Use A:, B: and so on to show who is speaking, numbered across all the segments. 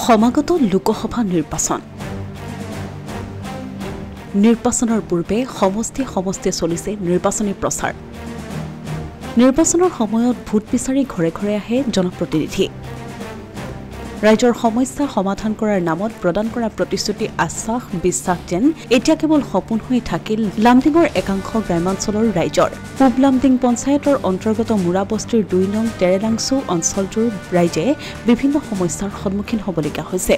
A: সমাগত লোকসভা নিৰ্বাচনৰ পূৰ্বে সমষ্টি চলিছে নিৰ্বাচনী প্ৰচাৰ নিৰ্বাচনৰ সময়ত ভোট বিচাৰি ঘৰে ঘৰে আহে জনপ্ৰতিনিধি ৰাজ্যৰ সমস্যা সমাধান কৰাৰ নামত প্ৰদান কৰা প্ৰতিশ্ৰুতি আশ্বাস বিশ্বাস যেন এতিয়া কেৱল সপোন হৈ থাকিল লামডিঙৰ একাংশ গ্ৰামাঞ্চলৰ ৰাইজৰ পূব লামডিং পঞ্চায়তৰ অন্তৰ্গত মুৰাবস্তিৰ ২ নং তেৰেলাংচু অঞ্চলটোৰ ৰাইজে বিভিন্ন সমস্যাৰ সন্মুখীন হ'বলগীয়া হৈছে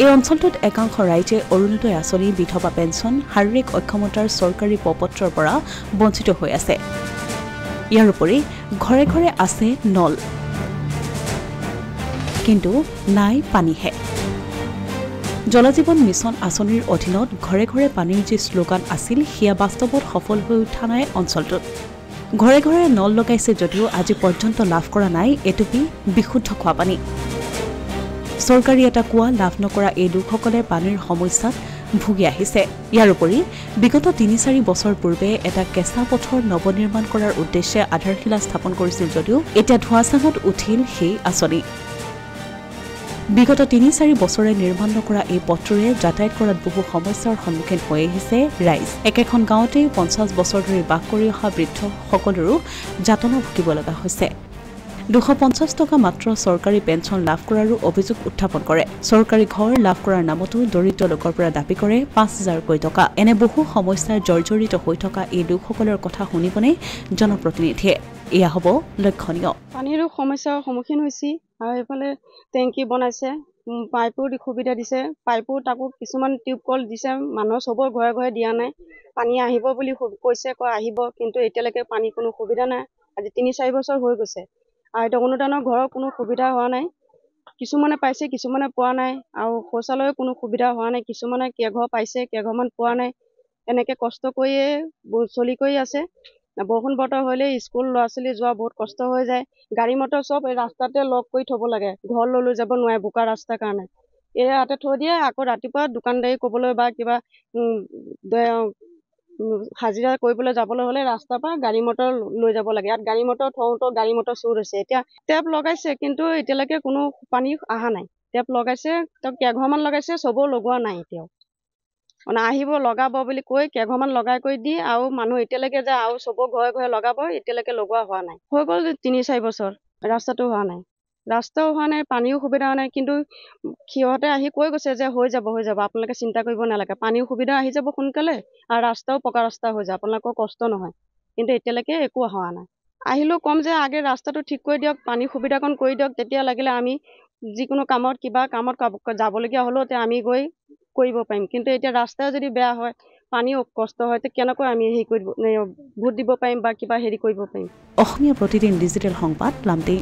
A: এই অঞ্চলটোত একাংশ ৰাইজে অৰুণোদয় আঁচনি বিধৱা পেঞ্চন শাৰীৰিক অক্ষমতাৰ চৰকাৰী প্ৰপত্ৰৰ পৰা বঞ্চিত হৈ আছে ইয়াৰ উপৰি ঘৰে ঘৰে আছে নল কিন্তু নাই পানীহে জলজীৱন মিছন আঁচনিৰ অধীনত ঘৰে ঘৰে পানীৰ যি শ্লোগান আছিল সেয়া বাস্তৱত সফল হৈ উঠা নাই অঞ্চলটোত ঘৰে ঘৰে নল লগাইছে যদিও আজি পৰ্যন্ত লাভ কৰা নাই এটুপি বিশুদ্ধ খোৱা পানী চৰকাৰী এটা কোৱা লাভ নকৰা এই লোকসকলে পানীৰ সমস্যাত ভুগি আহিছে ইয়াৰ উপৰি বিগত ৩-৪ বছৰ পূৰ্বে এটা কেঁচা পথৰ নৱনিৰ্মাণ কৰাৰ উদ্দেশ্যে আধাৰশিলা স্থাপন কৰিছিল যদিও এতিয়া ধোঁৱাচাঙত উঠিল সেই আঁচনি বিগত ৩-৪ বছৰে নিৰ্মাণ নকৰা এই পথটোৰে যাতায়াত কৰাত বহু সমস্যাৰ সন্মুখীন হৈ আহিছে ৰাইজ একেখন গাঁৱতেই ৫০ বছৰ ধৰি বাস কৰি অহা বৃদ্ধসকলৰো যাতনা ভুগিব লগা হৈছে ২৫০ টকা মাত্ৰ চৰকাৰী পেঞ্চন লাভ কৰাৰো অভিযোগ উত্থাপন কৰে চৰকাৰী ঘৰ লাভ কৰাৰ নামতো দৰিদ্ৰ লোকৰ পৰা দাবী কৰে ৫০০০ টকা এনে বহু সমস্যাৰ জৰ্জৰিত হৈ থকা এই লোকসকলৰ কথা শুনিবনে জনপ্ৰতিনিধিয়ে এয়া হ'ব লক্ষণীয়
B: পানীৰ সমস্যাৰ সন্মুখীন হৈছে আৰু এইফালে টেংকি বনাইছে পাইপৰ সুবিধা দিছে পাইপো তাকো কিছুমান টিউবকল দিছে মানুহৰ সবৰ ঘৰে ঘৰে দিয়া নাই পানী আহিব বুলি কৈছে আহিব কিন্তু এতিয়ালৈকে পানী কোনো সুবিধা নাই আজি ৩-৪ বছৰ হৈ গৈছে আৰু এটা অনুদানৰ ঘৰৰ কোনো সুবিধা হোৱা নাই কিছুমানে পাইছে কিছুমানে পোৱা নাই আৰু শৌচালয়ৰ কোনো সুবিধা হোৱা নাই কিছুমানে কেইঘৰ পাইছে কেইঘৰমান পোৱা নাই এনেকে কষ্ট কৰিয়ে চলি কৰি আছে বৰষুণ বতৰ হ'লে স্কুল ল'ৰা ছোৱালী যোৱা বহুত কষ্ট হৈ যায় গাড়ী মটৰ চব এই ৰাস্তাতে লগ কৰি থব লাগে ঘৰলৈ লৈ যাব নোৱাৰে বোকা ৰাস্তাৰ কাৰণে এই ইয়াতে থৈ দিয়ে আকৌ ৰাতিপুৱা দোকানদাৰী ক'বলৈ বা কিবা হাজিৰা কৰিবলৈ যাবলৈ হ'লে ৰাস্তাৰ পৰা গাড়ী মটৰ লৈ যাব লাগে ইয়াত গাড়ী মটৰ থওঁতো গাড়ী মটৰ চুৰ হৈছে এতিয়া টেপ লগাইছে কিন্তু এতিয়ালৈকে কোনো পানী অহা নাই টেপ লগাইছে কেইঘৰমান লগাইছে চবৰ লগোৱা নাই এতিয়াও মানে আহিব লগাব বুলি কৈ কেইঘৰমান লগাই কৰি দি আৰু মানুহ এতিয়ালৈকে যে আৰু চবৰ ঘৰে ঘৰে লগাব এতিয়ালৈকে লগোৱা হোৱা নাই হৈ গ'ল ৩-৪ বছৰ ৰাস্তাটো হোৱা নাই ৰাস্তাও হোৱা নাই পানীও সুবিধা হোৱা নাই কিন্তু সিহঁতে আহি কৈ গৈছে যে হৈ যাব আপোনালোকে চিন্তা কৰিব নালাগে পানীও সুবিধা আহি যাব সোনকালে আৰু ৰাস্তাও পকা ৰাস্তা হৈ যাব আপোনালোকৰ কষ্ট নহয় কিন্তু এতিয়ালৈকে একো হোৱা নাই আহিলেও কম যে আগে ৰাস্তাটো ঠিক কৰি দিয়ক পানী সুবিধাকণ কৰি দিয়ক তেতিয়া লাগিলে আমি যিকোনো কামত কিবা কামত যাবলগীয়া হ'লেও আমি গৈ কৰিব পাৰিম কিন্তু এতিয়া ৰাস্তা যদি বেয়া হয় পানীও কষ্ট হয় তে কেনেকৈ আমি হেৰি কৰিব ভোট দিব পাৰিম বা কিবা হেৰি কৰিব পাৰিম
A: অসমীয়া প্ৰতিদিন ডিজিটেল সংবাদ লামডিং